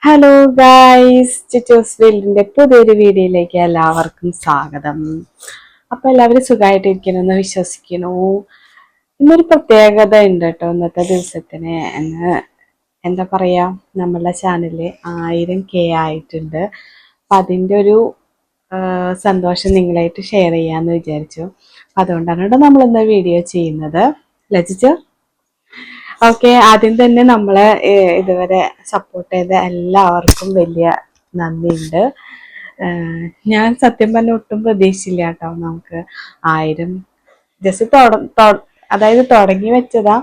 Hello guys, ചിറ്റൂസ് വേൾഡിന്റെ പുതിയൊരു വീഡിയോയിലേക്ക് എല്ലാവർക്കും സ്വാഗതം. അപ്പൊ എല്ലാവരും സുഖമായിട്ടിരിക്കണമെന്ന് വിശ്വസിക്കുന്നു. ഇന്നൊരു പ്രത്യേകത ഉണ്ട് കേട്ടോ ഇന്നത്തെ ദിവസത്തിന്. എന്താ പറയാ, നമ്മളുടെ ചാനലിൽ 1000K ആയിട്ടുണ്ട്. അപ്പൊ അതിൻ്റെ ഒരു സന്തോഷം നിങ്ങളായിട്ട് ഷെയർ ചെയ്യാന്ന് വിചാരിച്ചു. അതുകൊണ്ടാണ് കേട്ടോ നമ്മളിന്ന് വീഡിയോ ചെയ്യുന്നത്. ലജിച്ചോ? ഓക്കെ, ആദ്യം തന്നെ നമ്മളെ ഇതുവരെ സപ്പോർട്ട് ചെയ്ത എല്ലാവർക്കും വലിയ നന്ദിയുണ്ട്. ഞാൻ സത്യം പറഞ്ഞ ഒട്ടും പ്രതീക്ഷിച്ചില്ല കേട്ടോ നമുക്ക് 1000 ജസ്റ്റ് അതായത് തുടങ്ങി വെച്ചതാ.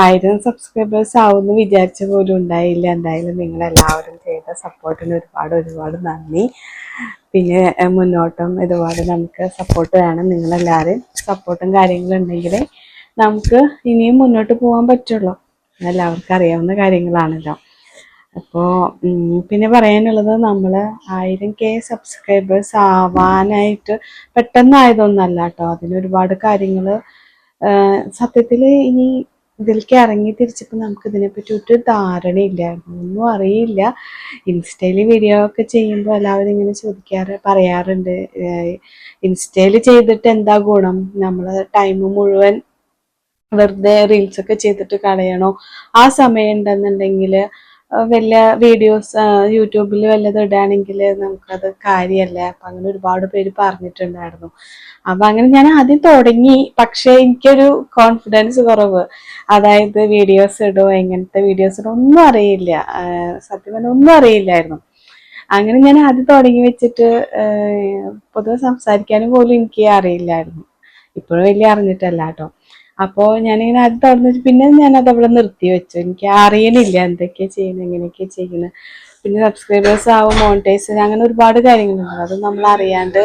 1000 സബ്സ്ക്രൈബേഴ്സ് ആവുമെന്ന് വിചാരിച്ച പോലും ഉണ്ടായില്ല. എന്തായാലും നിങ്ങളെല്ലാവരും ചെയ്ത സപ്പോർട്ടിന് ഒരുപാട് ഒരുപാട് നന്ദി. പിന്നെ മുന്നോട്ടും ഇതുപോലെ നമുക്ക് സപ്പോർട്ട് വേണം. നിങ്ങളെല്ലാവരും സപ്പോർട്ടും കാര്യങ്ങളും ഉണ്ടെങ്കിൽ നമുക്ക് ഇനിയും മുന്നോട്ട് പോകാൻ പറ്റുള്ളൂ. എല്ലാവർക്കും അറിയാവുന്ന കാര്യങ്ങളാണല്ലോ. അപ്പോൾ പിന്നെ പറയാനുള്ളത്, നമ്മൾ 1000K സബ്സ്ക്രൈബേഴ്സ് ആവാനായിട്ട് പെട്ടെന്നായതൊന്നല്ല കേട്ടോ. അതിനൊരുപാട് കാര്യങ്ങൾ സത്യത്തിൽ ഇനി ഇതിലേക്ക് ഇറങ്ങി തിരിച്ചപ്പോൾ നമുക്ക് ഇതിനെപ്പറ്റി ഒരു ധാരണയില്ലായിരുന്നു, ഒന്നും അറിയില്ല. ഇൻസ്റ്റയിൽ വീഡിയോ ഒക്കെ ചെയ്യുമ്പോൾ എല്ലാവരും ഇങ്ങനെ പറയാറുണ്ട്, ഇൻസ്റ്റയിൽ ചെയ്തിട്ട് എന്താ ഗുണം, നമ്മൾ ടൈം മുഴുവൻ വെറുതെ റീൽസ് ഒക്കെ ചെയ്തിട്ട് കളയണോ, ആ സമയം ഉണ്ടെന്നുണ്ടെങ്കിൽ വല്ല വീഡിയോസ് യൂട്യൂബിൽ വല്ലതും ഇടുകയാണെങ്കിൽ നമുക്കത് കാര്യമല്ല. അപ്പം അങ്ങനെ ഒരുപാട് പേര് പറഞ്ഞിട്ടുണ്ടായിരുന്നു. അപ്പം അങ്ങനെ ഞാൻ ആദ്യം തുടങ്ങി. പക്ഷേ എനിക്കൊരു കോൺഫിഡൻസ് കുറവ്, അതായത് വീഡിയോസ് ഇടും, എങ്ങനത്തെ വീഡിയോസ് ഇടും ഒന്നും അറിയില്ല. സത്യം പറഞ്ഞാൽ ഒന്നും അറിയില്ലായിരുന്നു. അങ്ങനെ ഞാൻ ആദ്യം തുടങ്ങി വെച്ചിട്ട് പൊതുവെ സംസാരിക്കാനും പോലും എനിക്ക് അറിയില്ലായിരുന്നു. ഇപ്പോഴും വലിയ അറിഞ്ഞിട്ടല്ല കേട്ടോ. അപ്പോൾ ഞാനിങ്ങനെ അത് തുറന്നിട്ട് പിന്നെ ഞാനത് അവിടെ നിർത്തി വെച്ചു. എനിക്ക് അറിയണില്ല എന്തൊക്കെയാണ് ചെയ്യുന്നത്, എങ്ങനെയൊക്കെയാണ് ചെയ്യുന്നത്. പിന്നെ സബ്സ്ക്രൈബേഴ്സ് ആവും, മോണിറ്റൈസ്, അങ്ങനെ ഒരുപാട് കാര്യങ്ങളുണ്ട്. അത് നമ്മൾ അറിയാണ്ട്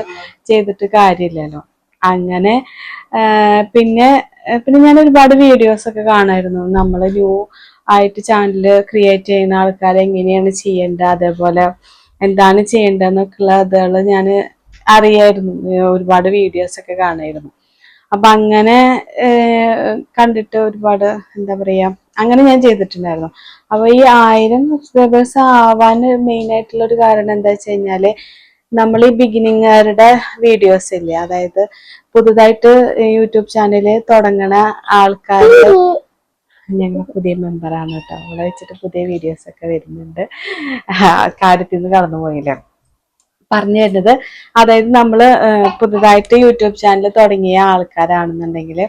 ചെയ്തിട്ട് കാര്യമില്ലല്ലോ. അങ്ങനെ പിന്നെ പിന്നെ ഞാൻ ഒരുപാട് വീഡിയോസ് ഒക്കെ കാണായിരുന്നു. നമ്മൾ ന്യൂ ആയിട്ട് ചാനൽ ക്രിയേറ്റ് ചെയ്യുന്ന ആൾക്കാരെ എങ്ങനെയാണ് ചെയ്യേണ്ടത്, അതേപോലെ എന്താണ് ചെയ്യേണ്ടതെന്നൊക്കെയുള്ളതുകൾ ഞാൻ അറിയായിരുന്നു. ഒരുപാട് വീഡിയോസ് ഒക്കെ കാണായിരുന്നു. അപ്പൊ അങ്ങനെ കണ്ടിട്ട് ഒരുപാട് എന്താ പറയാ, അങ്ങനെ ഞാൻ ചെയ്തിട്ടുണ്ടായിരുന്നു. അപ്പൊ ഈ 1000 സബ്സ്ക്രൈബേഴ്സ് ആവാൻ മെയിൻ ആയിട്ടുള്ള ഒരു കാരണം എന്താ വെച്ച് കഴിഞ്ഞാല്, നമ്മൾ ഈ ബിഗിനിങ്ങറുടെ വീഡിയോസ് ഇല്ലേ, അതായത് പുതുതായിട്ട് യൂട്യൂബ് ചാനല് തുടങ്ങണ ആൾക്കാർ, ഞങ്ങൾ പുതിയ മെമ്പറാണ് കേട്ടോ, അവിടെ വെച്ചിട്ട് പുതിയ വീഡിയോസ് ഒക്കെ വരുന്നുണ്ട്. കാര്യത്തിൽ നിന്ന് കടന്നു പോയില്ല പറഞ്ഞു വരുന്നത്. അതായത് നമ്മൾ പുതുതായിട്ട് യൂട്യൂബ് ചാനൽ തുടങ്ങിയ ആൾക്കാരാണെന്നുണ്ടെങ്കിൽ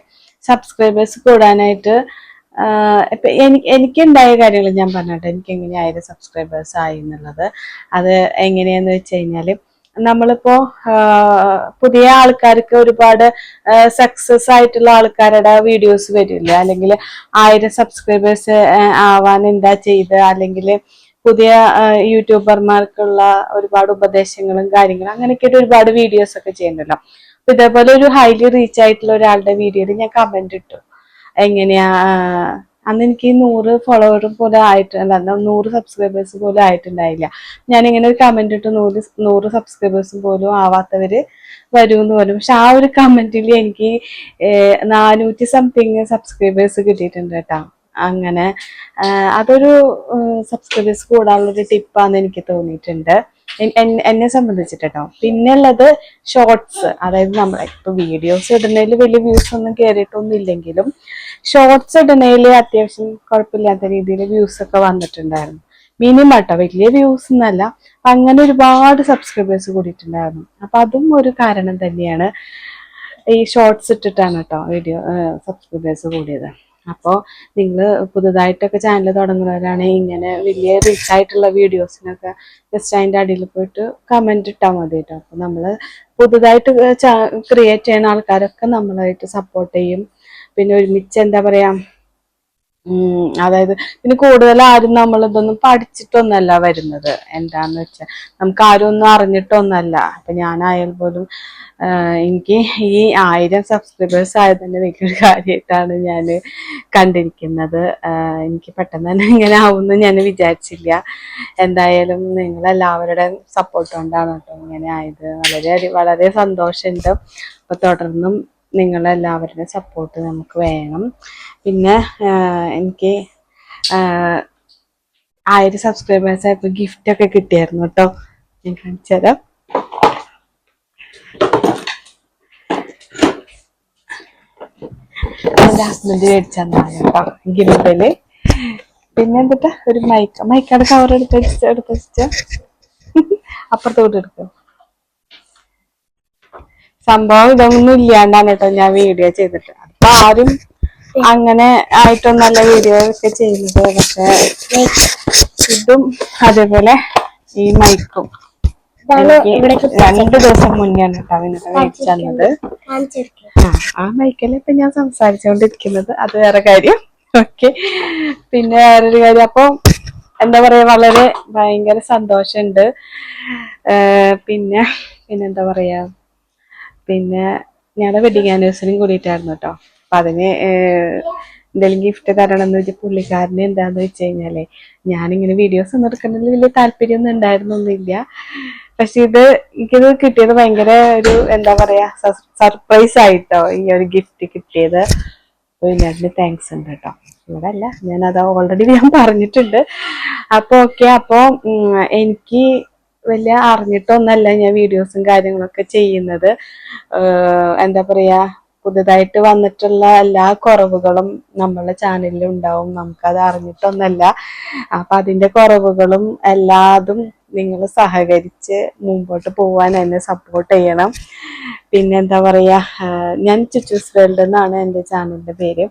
സബ്സ്ക്രൈബേഴ്സ് കൂടാനായിട്ട് ഇപ്പൊ എനിക്കുണ്ടായ കാര്യങ്ങൾ ഞാൻ പറഞ്ഞിട്ട്, എനിക്ക് എങ്ങനെയായാലും സബ്സ്ക്രൈബേഴ്സ് ആയി എന്നുള്ളത്. അത് എങ്ങനെയാന്ന് വെച്ച് കഴിഞ്ഞാല്, നമ്മളിപ്പോ പുതിയ ആൾക്കാർക്ക് ഒരുപാട് സക്സസ് ആയിട്ടുള്ള ആൾക്കാരുടെ വീഡിയോസ് വരില്ല, അല്ലെങ്കിൽ 1000 സബ്സ്ക്രൈബേഴ്സ് ആവാൻ എന്താ ചെയ്ത്, അല്ലെങ്കിൽ പുതിയ യൂട്യൂബർമാർക്കുള്ള ഒരുപാട് ഉപദേശങ്ങളും കാര്യങ്ങളും അങ്ങനെയൊക്കെ ഒരുപാട് വീഡിയോസ് ഒക്കെ ചെയ്യുന്നുണ്ടല്ലോ. അപ്പൊ ഇതേപോലെ ഒരു ഹൈലി റീച്ച് ആയിട്ടുള്ള ഒരാളുടെ വീഡിയോയിൽ ഞാൻ കമന്റ് ഇട്ടു. എങ്ങനെയാ, അന്ന് എനിക്ക് 100 ഫോളോവേഴ്സ് പോലും ആയിട്ടില്ല, 100 സബ്സ്ക്രൈബേഴ്സ് പോലും ആയിട്ടുണ്ടായില്ല. ഞാനിങ്ങനെ ഒരു കമന്റ് ഇട്ടു, 100 സബ്സ്ക്രൈബേഴ്സ് പോലും ആവാത്തവര് വരുമെന്ന് പറഞ്ഞു. പക്ഷെ ആ ഒരു കമന്റിൽ എനിക്ക് 400 സംതിങ് സബ്സ്ക്രൈബേഴ്സ് കിട്ടിയിട്ടുണ്ട് കേട്ടോ. അങ്ങനെ അതൊരു സബ്സ്ക്രൈബേഴ്സ് കൂടാനുള്ളൊരു ടിപ്പാന്ന് എനിക്ക് തോന്നിയിട്ടുണ്ട്, എന്നെ സംബന്ധിച്ചിട്ട് കേട്ടോ. പിന്നെ ഉള്ളത് ഷോർട്സ്, അതായത് നമ്മളെ ഇപ്പൊ വീഡിയോസ് ഇടുന്നതിൽ വലിയ വ്യൂസ് ഒന്നും കയറിയിട്ടൊന്നും ഇല്ലെങ്കിലും ഷോർട്സ് ഇടുന്നതിൽ അത്യാവശ്യം കുഴപ്പമില്ലാത്ത രീതിയിൽ വ്യൂസ് ഒക്കെ വന്നിട്ടുണ്ടായിരുന്നു. മിനിമം കേട്ടോ, വലിയ വ്യൂസ് എന്നല്ല. അങ്ങനെ ഒരുപാട് സബ്സ്ക്രൈബേഴ്സ് കൂടിയിട്ടുണ്ടായിരുന്നു. അപ്പൊ അതും ഒരു കാരണം തന്നെയാണ്. ഈ ഷോർട്സ് ഇട്ടിട്ടാണ് കേട്ടോ വീഡിയോ സബ്സ്ക്രൈബേഴ്സ് കൂടിയത്. അപ്പോൾ നിങ്ങൾ പുതുതായിട്ടൊക്കെ ചാനൽ തുടങ്ങുന്നവരാണെങ്കിൽ ഇങ്ങനെ വലിയ റിച്ച് ആയിട്ടുള്ള വീഡിയോസിനൊക്കെ ജസ്റ്റ് അതിൻ്റെ അടിയിൽ പോയിട്ട് കമന്റ് ഇട്ടാൽ മതി കേട്ടോ. അപ്പോൾ നമ്മൾ പുതുതായിട്ട് ക്രിയേറ്റ് ചെയ്യുന്ന ആൾക്കാരൊക്കെ നമ്മളായിട്ട് സപ്പോർട്ട് ചെയ്യും. പിന്നെ ഒരുമിച്ച് എന്താ പറയാ, അതായത് പിന്നെ കൂടുതൽ ആരും നമ്മളിതൊന്നും പഠിച്ചിട്ടൊന്നല്ല വരുന്നത്. എന്താന്ന് വെച്ചാൽ നമുക്ക് ആരും ഒന്നും അറിഞ്ഞിട്ടൊന്നല്ല. അപ്പൊ ഞാനായാൽ പോലും എനിക്ക് ഈ 1000 സബ്സ്ക്രൈബേഴ്സ് ആയത് തന്നെ വലിയൊരു കാര്യമായിട്ടാണ് ഞാൻ കണ്ടിരിക്കുന്നത്. എനിക്ക് പെട്ടെന്ന് തന്നെ ഇങ്ങനെ ആവുമെന്ന് ഞാൻ വിചാരിച്ചില്ല. എന്തായാലും നിങ്ങളെല്ലാവരുടെയും സപ്പോർട്ട് കൊണ്ടാണ് കേട്ടോ ഇങ്ങനെ ആയത്. വളരെ സന്തോഷമുണ്ട്. അപ്പൊ തുടർന്നും നിങ്ങളെല്ലാവരുടെയും സപ്പോർട്ട് നമുക്ക് വേണം. പിന്നെ എനിക്ക് 1000 സബ്സ്ക്രൈബേഴ്സ് ആയപ്പോ ഗിഫ്റ്റ് ഒക്കെ കിട്ടിയായിരുന്നു കേട്ടോ. ഞാൻ കാണിച്ചു തരാം. എന്റെ ഹസ്ബൻഡ് മേടിച്ചെന്നാണ് കേട്ടോ ഗിഫ്റ്റില്. പിന്നെ എന്നിട്ട് ഒരു മൈക്കാട് കവർ എടുത്ത് അപ്പുറത്തോട്ട് എടുക്കും. സംഭവം ഇതൊന്നും ഇല്ലാണ്ടാണ് കേട്ടോ ഞാൻ വീഡിയോ ചെയ്തിട്ട്. അപ്പൊ ആരും അങ്ങനെ ആയിട്ടൊന്നല്ല വീഡിയോ ഒക്കെ ചെയ്യുന്നത്. പക്ഷെ ഇതും അതേപോലെ ഈ മൈക്കും എനിക്ക് 2 ദിവസം മുന്നെയാണ് കേട്ടോ അവനൊക്കെ മേടിച്ചു തന്നത്. ആ മൈക്കല്ലേ ഇപ്പൊ ഞാൻ സംസാരിച്ചുകൊണ്ടിരിക്കുന്നത്. അത് വേറെ കാര്യം. ഓക്കെ. പിന്നെ വേറൊരു കാര്യം, അപ്പൊ എന്താ പറയാ, വളരെ ഭയങ്കര സന്തോഷമുണ്ട്. പിന്നെ പിന്നെന്താ പറയാ, പിന്നെ ഞങ്ങളുടെ വെഡിങ് ആനിവേഴ്സറിയും കൂടിയിട്ടായിരുന്നു കേട്ടോ. അപ്പൊ അതിന് എന്തെങ്കിലും ഗിഫ്റ്റ് തരണം എന്ന് വെച്ചാൽ പുള്ളിക്കാരന് എന്താന്ന് വെച്ച് കഴിഞ്ഞാലേ, ഞാനിങ്ങനെ വീഡിയോസ് ഒന്നും എടുക്കുന്നതിൽ വലിയ താല്പര്യമൊന്നും ഉണ്ടായിരുന്നൊന്നുമില്ല. പക്ഷെ എനിക്കിത് കിട്ടിയത് ഭയങ്കര ഒരു എന്താ പറയാ സർപ്രൈസ് ആയിട്ടോ ഈ ഒരു ഗിഫ്റ്റ് കിട്ടിയത്. അതിന് താങ്ക്സ് ഉണ്ട് കേട്ടോ. ഇവിടെ അല്ല, ഞാനത് ഓൾറെഡി ഞാൻ പറഞ്ഞിട്ടുണ്ട്. അപ്പൊ ഓക്കെ. അപ്പൊ എനിക്ക് വലിയ അറിഞ്ഞിട്ടൊന്നല്ല ഞാൻ വീഡിയോസും കാര്യങ്ങളൊക്കെ ചെയ്യുന്നത്. എന്താ പറയാ, പുതുതായിട്ട് വന്നിട്ടുള്ള എല്ലാ കുറവുകളും നമ്മളുടെ ചാനലിൽ ഉണ്ടാവും. നമുക്കത് അറിഞ്ഞിട്ടൊന്നല്ല. അപ്പൊ അതിന്റെ കുറവുകളും എല്ലാതും നിങ്ങൾ സഹകരിച്ച് മുമ്പോട്ട് പോവാൻ എന്നെ സപ്പോർട്ട് ചെയ്യണം. പിന്നെ എന്താ പറയാ, ഞാൻ ചുച്ചൂസ് വേൾഡ് എന്നാണ് എൻ്റെ ചാനലിന്റെ പേര്.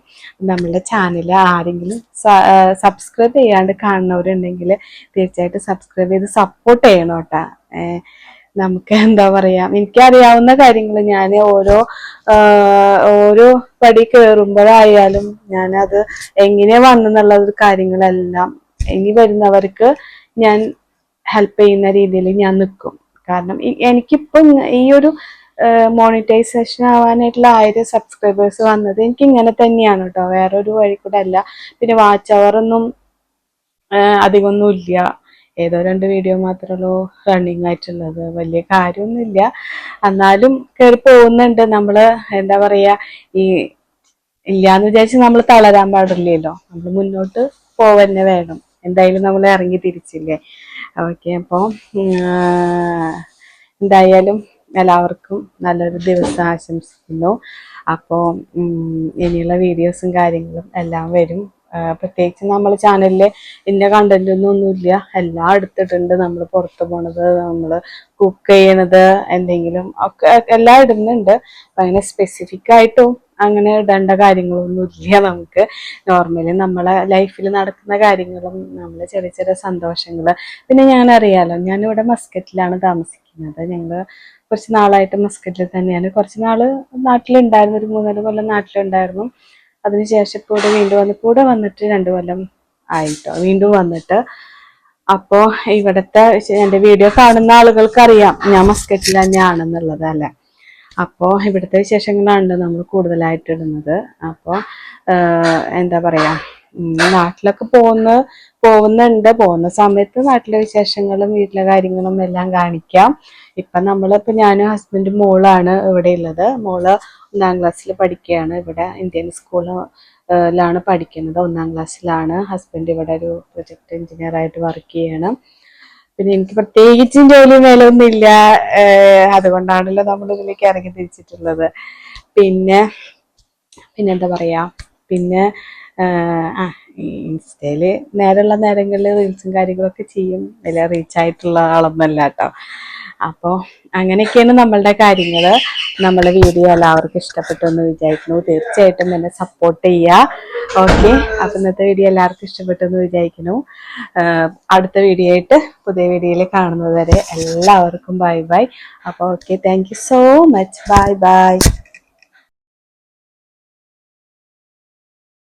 നമ്മളുടെ ചാനൽ ആരെങ്കിലും സബ്സ്ക്രൈബ് ചെയ്യാണ്ട് കാണുന്നവരുണ്ടെങ്കിൽ തീർച്ചയായിട്ടും സബ്സ്ക്രൈബ് ചെയ്ത് സപ്പോർട്ട് ചെയ്യണം കേട്ടാ. നമുക്ക് എന്താ പറയാ, എനിക്കറിയാവുന്ന കാര്യങ്ങൾ ഞാൻ ഓരോ പടി കയറുമ്പോഴായാലും ഞാനത് എങ്ങനെ വന്നെന്നുള്ള കാര്യങ്ങളെല്ലാം ഇനി വരുന്നവർക്ക് ഞാൻ ഹെൽപ്പ് ചെയ്യുന്ന രീതിയിൽ ഞാൻ നിൽക്കും. കാരണം എനിക്കിപ്പം ഈ ഒരു മോണിറ്റൈസേഷൻ ആവാനായിട്ടുള്ള 1000 സബ്സ്ക്രൈബേഴ്സ് വന്നത് എനിക്ക് ഇങ്ങനെ തന്നെയാണ് കേട്ടോ, വേറൊരു വഴി കൂടെ അല്ല. പിന്നെ വാച്ച് അവറൊന്നും അധികമൊന്നും ഇല്ല. ഏതോ 2 വീഡിയോ മാത്രമല്ലോ റണ്ണിങ് ആയിട്ടുള്ളത്. വലിയ കാര്യമൊന്നുമില്ല. എന്നാലും കയറി പോകുന്നുണ്ട്. നമ്മള് എന്താ പറയാ, ഈ ഇല്ലാന്ന് വിചാരിച്ച് നമ്മൾ തളരാൻ പാടില്ലല്ലോ. നമ്മൾ മുന്നോട്ട് പോവന്നെ വേണം. എന്തായാലും നമ്മൾ ഇറങ്ങി തിരിച്ചില്ലേ. ഓക്കെ. അപ്പോൾ എന്തായാലും എല്ലാവർക്കും നല്ലൊരു ദിവസം ആശംസിക്കുന്നു. അപ്പോൾ ഇനിയുള്ള വീഡിയോസും കാര്യങ്ങളും എല്ലാം വരും. പ്രത്യേകിച്ച് നമ്മൾ ചാനലിൽ ഇന്ന കണ്ടന്റ് ഒന്നുമില്ല, എല്ലാം എടുത്തിട്ടുണ്ട്. നമ്മൾ പുറത്ത് പോണത്, നമ്മൾ കുക്ക് ചെയ്യണത്, എന്തെങ്കിലും ഒക്കെ എല്ലാം ഇടുന്നുണ്ട്. അങ്ങനെ സ്പെസിഫിക് ആയിട്ടും അങ്ങനെ ഇടേണ്ട കാര്യങ്ങളൊന്നും ഇല്ല. നമുക്ക് നോർമലി നമ്മളെ ലൈഫിൽ നടക്കുന്ന കാര്യങ്ങളും നമ്മളെ ചെറിയ ചെറിയ സന്തോഷങ്ങൾ. പിന്നെ ഞാനറിയാലോ, ഞാനിവിടെ മസ്കറ്റിലാണ് താമസിക്കുന്നത്. ഞങ്ങൾ കുറച്ച് നാളായിട്ട് മസ്കറ്റിൽ തന്നെയാണ്. കുറച്ച് നാള് നാട്ടിലുണ്ടായിരുന്നു, ഒരു 3-4 കൊല്ലം നാട്ടിലുണ്ടായിരുന്നു. അതിനുശേഷം ഇപ്പോൾ ഇവിടെ വീണ്ടും കൂടെ വന്നിട്ട് 2 കൊല്ലം ആയിട്ടോ, വീണ്ടും വന്നിട്ട്. അപ്പോ ഇവിടുത്തെ എൻ്റെ വീഡിയോ കാണുന്ന ആളുകൾക്ക് അറിയാം ഞാൻ മസ്കറ്റിൽ തന്നെയാണെന്നുള്ളത് അല്ലേ. അപ്പോ ഇവിടുത്തെ വിശേഷങ്ങളാണ് നമ്മൾ കൂടുതലായിട്ട് ഇടുന്നത്. അപ്പോൾ എന്താ പറയാ, നാട്ടിലൊക്കെ പോകുന്നുണ്ട്. പോകുന്ന സമയത്ത് നാട്ടിലെ വിശേഷങ്ങളും വീട്ടിലെ കാര്യങ്ങളും എല്ലാം കാണിക്കാം. ഇപ്പൊ ഞാനും ഹസ്ബൻഡും മോളാണ് ഇവിടെ ഉള്ളത്. മോള് 1-ാം ക്ലാസ്സിൽ പഠിക്കുകയാണ്. ഇവിടെ ഇന്ത്യൻ സ്കൂളിലാണ് പഠിക്കുന്നത്. 1-ാം ക്ലാസ്സിലാണ്. ഹസ്ബൻഡ് ഇവിടെ ഒരു പ്രൊജക്ട് എഞ്ചിനീയർ ആയിട്ട് വർക്ക് ചെയ്യണം. പിന്നെ എനിക്ക് പ്രത്യേകിച്ചും ജോലി മേലൊന്നും ഇല്ല. അതുകൊണ്ടാണല്ലോ നമ്മൾ ഇതിലേക്ക് ഇറങ്ങി തിരിച്ചിട്ടുള്ളത്. പിന്നെന്താ പറയാ, പിന്നെ ഇൻസ്റ്റയില് നേരമുള്ള നേരങ്ങളിൽ റീൽസും കാര്യങ്ങളൊക്കെ ചെയ്യും. വലിയ റീച്ച് ആയിട്ടുള്ള ആളൊന്നല്ല കേട്ടോ. അപ്പോൾ അങ്ങനെയൊക്കെയാണ് നമ്മളുടെ കാര്യങ്ങൾ. നമ്മളെ വീഡിയോ എല്ലാവർക്കും ഇഷ്ടപ്പെട്ടു എന്ന് വിചാരിക്കുന്നു. തീർച്ചയായിട്ടും എന്നെ സപ്പോർട്ട് ചെയ്യുക. ഓക്കെ. അപ്പം ഇന്നത്തെ വീഡിയോ എല്ലാവർക്കും ഇഷ്ടപ്പെട്ടു എന്ന് വിചാരിക്കുന്നു. അടുത്ത വീഡിയോ ആയിട്ട് പുതിയ വീഡിയോയിൽ കാണുന്നത് വരെ എല്ലാവർക്കും ബൈ ബൈ. അപ്പോൾ okay, thank you so much. Bye bye.